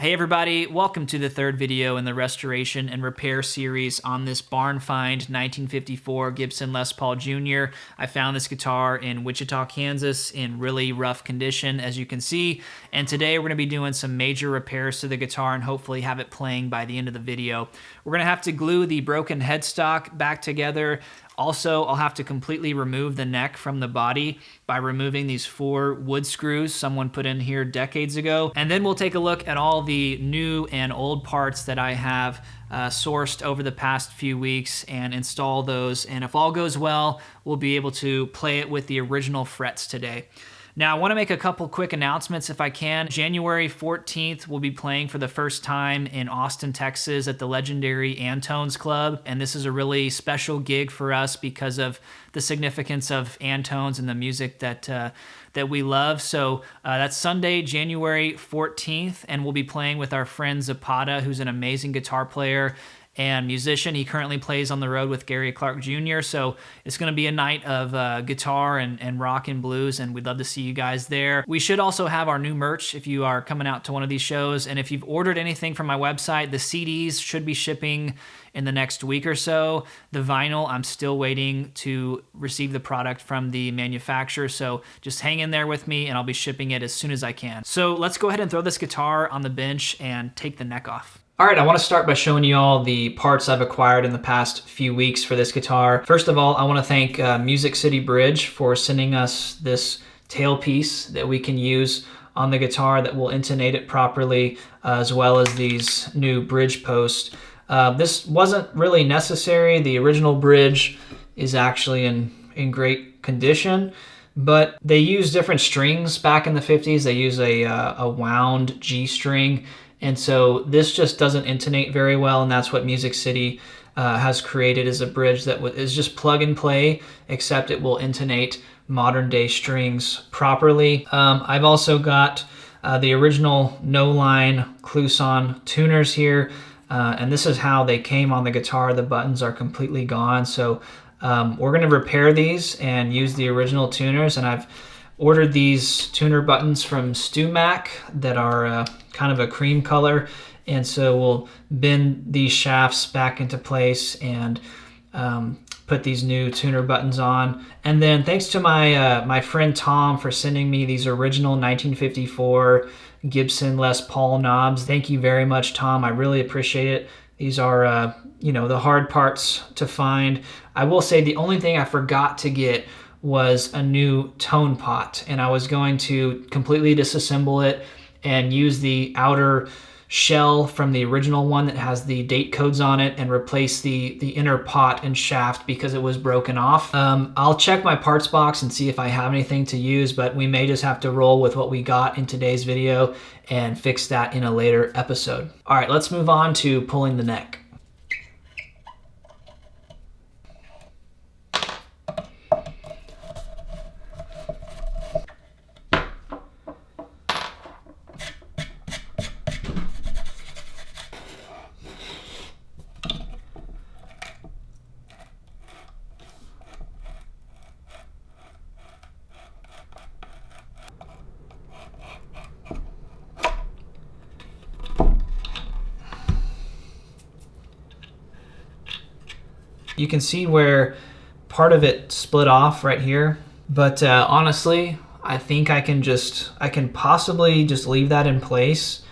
Hey everybody, welcome to the third video in the restoration and repair series on this BARNFIND 1954 Gibson Les Paul Jr. I found this guitar in Wichita, Kansas in really rough condition, as you can see, and today we're going to be doing some major repairs to the guitar and hopefully have it playing by the end of the video. We're going to have to glue the broken headstock back together. Also, I'll have to completely remove the neck from the body by removing these 4 wood screws someone put in here decades ago. And then we'll take a look at all the new and old parts that I have sourced over the past few weeks and install those. And if all goes well, we'll be able to play it with the original frets today. Now, I want to make a couple quick announcements if I can. January 14th, we'll be playing for the first time in Austin, Texas at the legendary Antone's Club. And this is a really special gig for us because of the significance of Antone's and the music that we love. So that's Sunday, January 14th, and we'll be playing with our friend Zapata, who's an amazing guitar player and musician. He currently plays on the road with Gary Clark Jr. So it's going to be a night of guitar and rock and blues, and we'd love to see you guys there. We should also have our new merch if you are coming out to one of these shows. And if you've ordered anything from my website, the CDs should be shipping in the next week or so. The vinyl, I'm still waiting to receive the product from the manufacturer. So just hang in there with me and I'll be shipping it as soon as I can. So let's go ahead and throw this guitar on the bench and take the neck off. All right, I want to start by showing you all the parts I've acquired in the past few weeks for this guitar. First of all, I want to thank Music City Bridge for sending us this tailpiece that we can use on the guitar that will intonate it properly, as well as these new bridge posts. This wasn't really necessary. The original bridge is actually in great condition, but they use different strings back in the 50s. They use a wound G string. And so this just doesn't intonate very well, and that's what Music City has created, is a bridge that is just plug and play, except it will intonate modern day strings properly. I've also got the original no-line Kluson tuners here, and this is how they came on the guitar. The buttons are completely gone, so we're going to repair these and use the original tuners, and I've ordered these tuner buttons from StewMac that are kind of a cream color, and so we'll bend these shafts back into place and put these new tuner buttons on. And then thanks to my friend Tom for sending me these original 1954 Gibson Les Paul knobs. Thank you very much, Tom. I really appreciate it. These are the hard parts to find. I will say the only thing I forgot to get was a new tone pot, and I was going to completely disassemble it and use the outer shell from the original one that has the date codes on it and replace the inner pot and shaft because it was broken off. I'll check my parts box and see if I have anything to use, but we may just have to roll with what we got in today's video and fix that in a later episode. All right, let's move on to pulling the neck. You can see where part of it split off right here, but honestly, I think I can possibly just leave that in place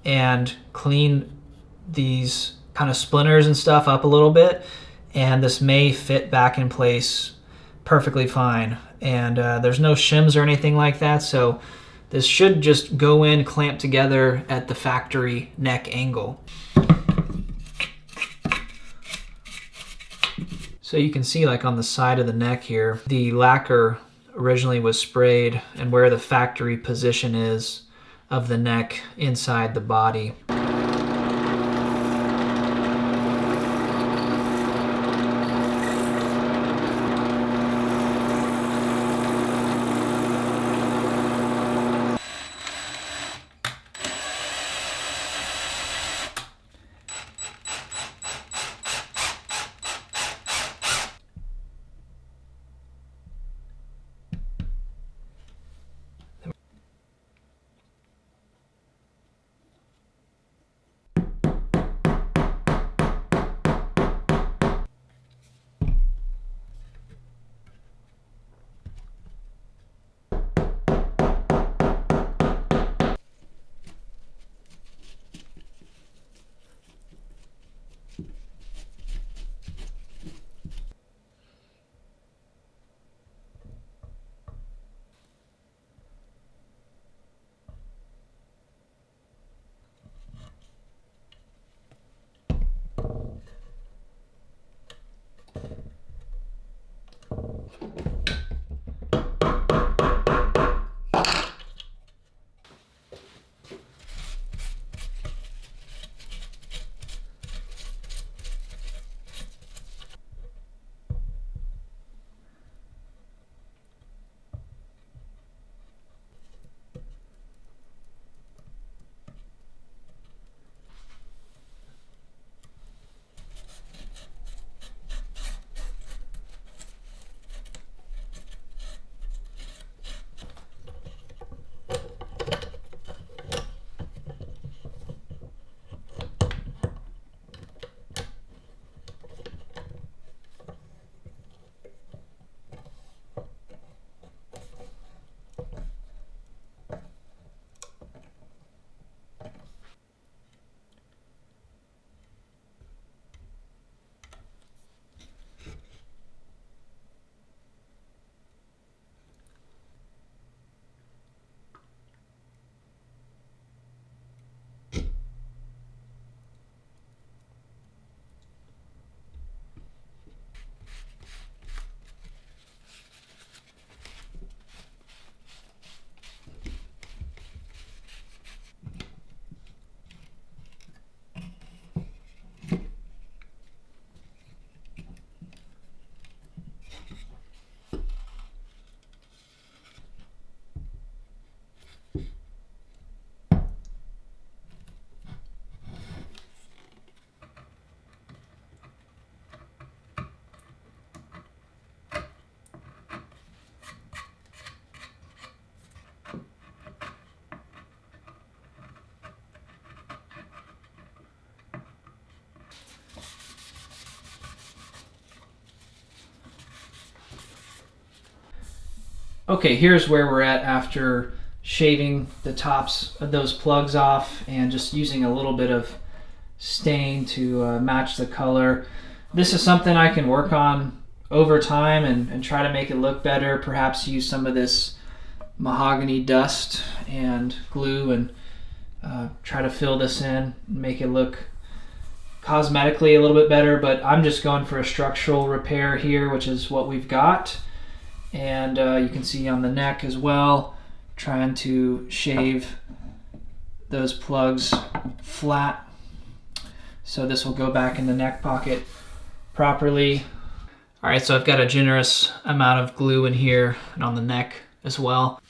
and clean these kind of splinters and stuff up a little bit, and this may fit back in place perfectly fine. And there's no shims or anything like that, so this should just go in, clamp together at the factory neck angle. So you can see, like on the side of the neck here, the lacquer originally was sprayed, and where the factory position is of the neck inside the body. Okay, here's where we're at after shaving the tops of those plugs off and just using a little bit of stain to match the color. This is something I can work on over time and try to make it look better. Perhaps use some of this mahogany dust and glue and try to fill this in and make it look cosmetically a little bit better, but I'm just going for a structural repair here, which is what we've got. And you can see on the neck as well, trying to shave those plugs flat so this will go back in the neck pocket properly. All right, so I've got a generous amount of glue in here and on the neck as well.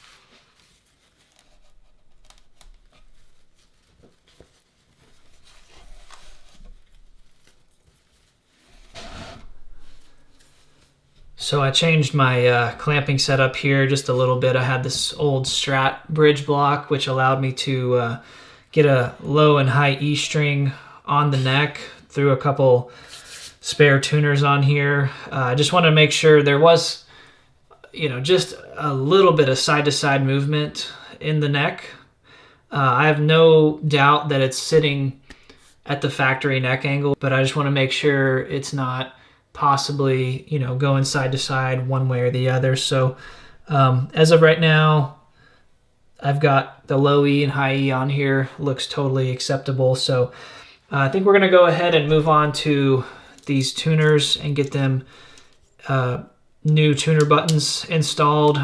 So I changed my clamping setup here just a little bit. I had this old Strat bridge block, which allowed me to get a low and high E string on the neck through a couple spare tuners on here. I just wanted to make sure there was, just a little bit of side-to-side movement in the neck. I have no doubt that it's sitting at the factory neck angle, but I just want to make sure it's not possibly, going side to side one way or the other. So as of right now, I've got the low E and high E on here. Looks totally acceptable. So I think we're going to go ahead and move on to these tuners and get them new tuner buttons installed.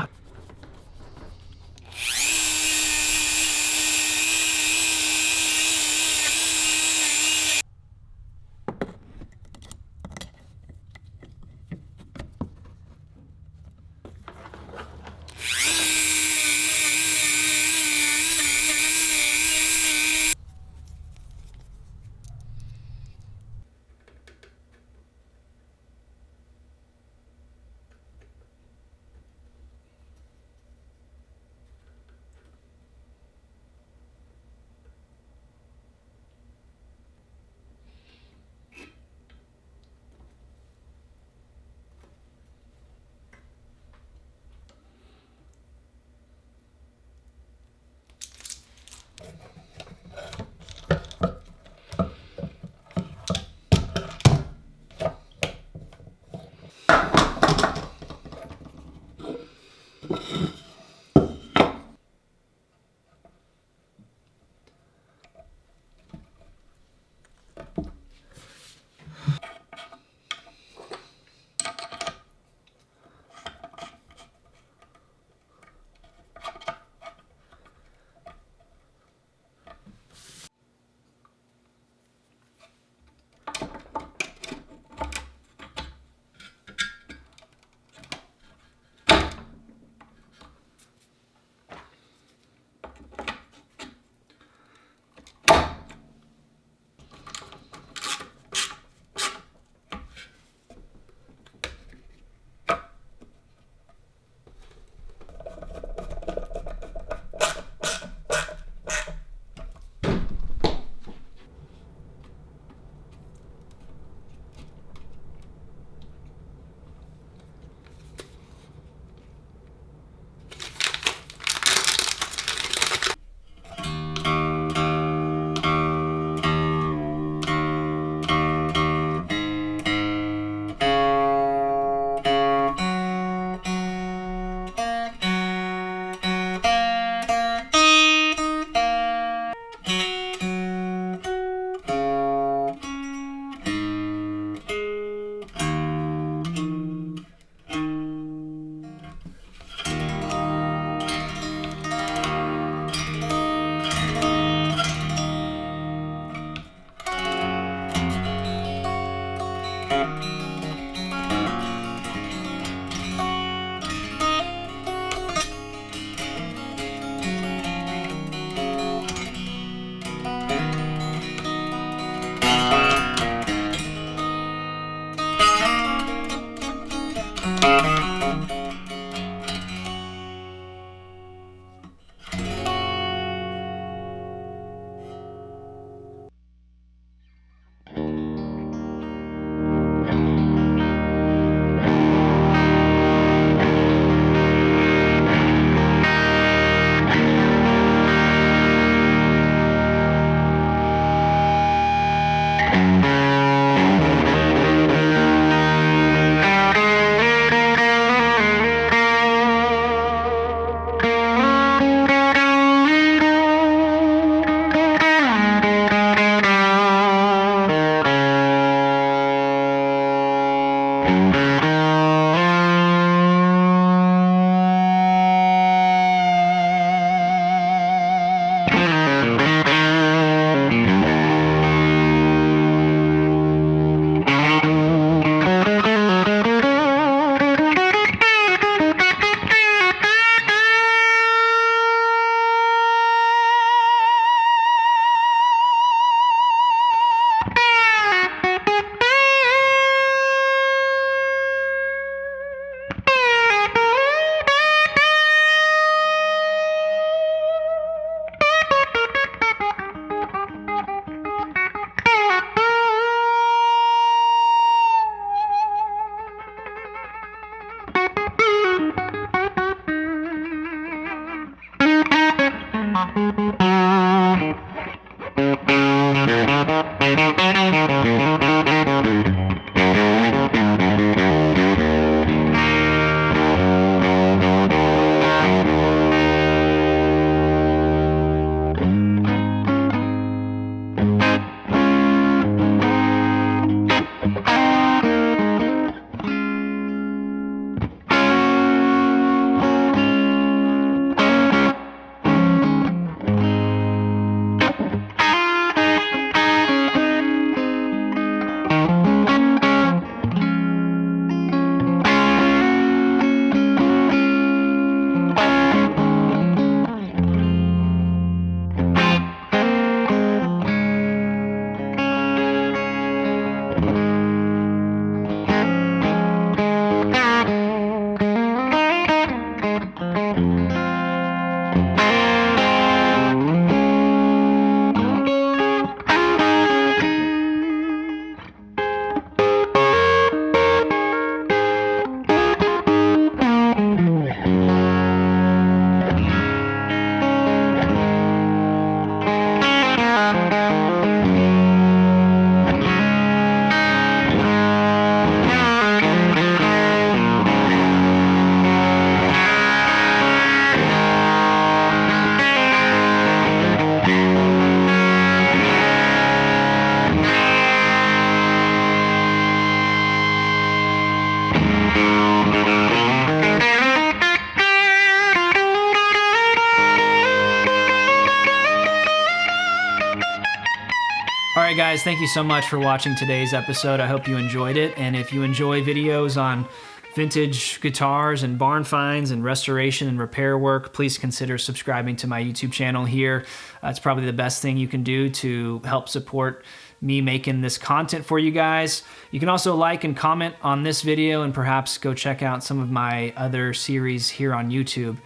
Alright guys, thank you so much for watching today's episode. I hope you enjoyed it, and if you enjoy videos on vintage guitars and barn finds and restoration and repair work, please consider subscribing to my YouTube channel here. It's probably the best thing you can do to help support me making this content for you guys. You can also like and comment on this video and perhaps go check out some of my other series here on YouTube.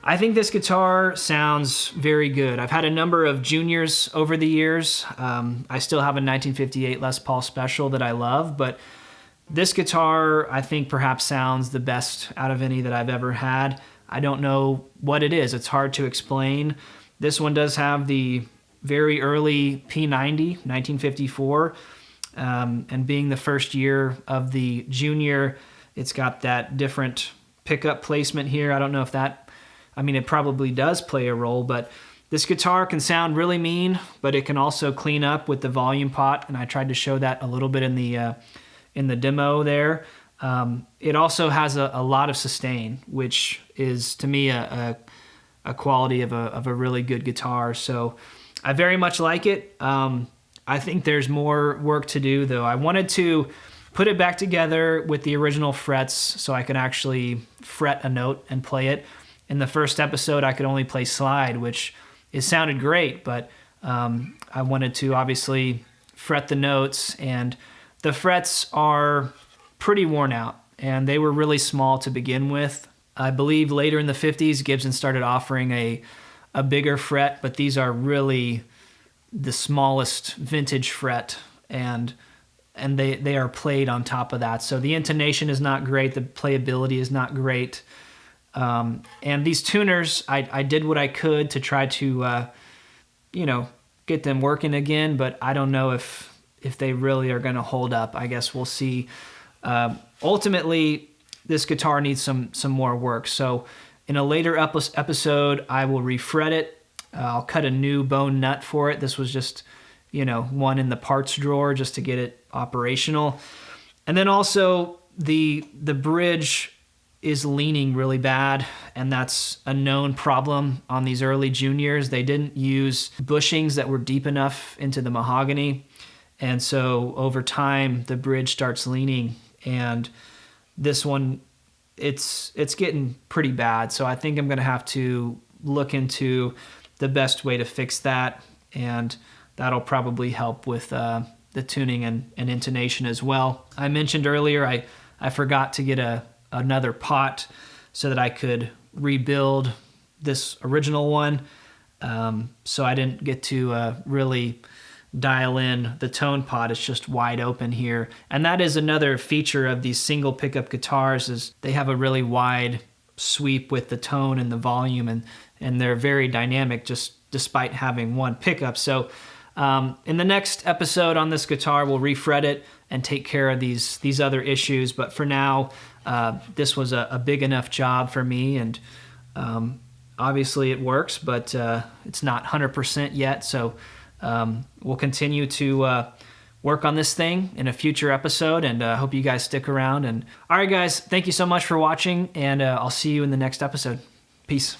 I think this guitar sounds very good. I've had a number of juniors over the years. I still have a 1958 Les Paul Special that I love, but this guitar I think perhaps sounds the best out of any that I've ever had. I don't know what it is. It's hard to explain. This one does have the very early P90, 1954, and being the first year of the junior, it's got that different pickup placement here. I don't know if that, I mean, it probably does play a role, but this guitar can sound really mean, but it can also clean up with the volume pot, and I tried to show that a little bit in the demo there. It also has a lot of sustain, which is, to me, a quality of a really good guitar. So I very much like it. I think there's more work to do, though. I wanted to put it back together with the original frets so I could actually fret a note and play it. In the first episode, I could only play slide, which it sounded great, but I wanted to obviously fret the notes, and the frets are pretty worn out, and they were really small to begin with. I believe later in the 50s, Gibson started offering a bigger fret, but these are really the smallest vintage fret, and they are played on top of that. So the intonation is not great, the playability is not great. And these tuners, I did what I could to try to, get them working again, but I don't know if if they really are going to hold up. I guess we'll see. Ultimately, this guitar needs some more work. So in a later episode, I will refret it. I'll cut a new bone nut for it. This was just, you know, one in the parts drawer just to get it operational. And then also the bridge is leaning really bad, and that's a known problem on these early juniors. They didn't use bushings that were deep enough into the mahogany, and so over time the bridge starts leaning, and this one, it's getting pretty bad. So I think I'm gonna have to look into the best way to fix that, and that'll probably help with the tuning and intonation as well. I mentioned earlier I forgot to get another pot so that I could rebuild this original one. So I didn't get to really dial in the tone pot. It's just wide open here. And that is another feature of these single pickup guitars, is they have a really wide sweep with the tone and the volume, and they're very dynamic just despite having one pickup. So in the next episode on this guitar, we'll refret it and take care of these other issues. But for now, this was a big enough job for me, and obviously it works, but it's not 100% yet. So we'll continue to work on this thing in a future episode, and hope you guys stick around. And all right, guys, thank you so much for watching, and I'll see you in the next episode. Peace.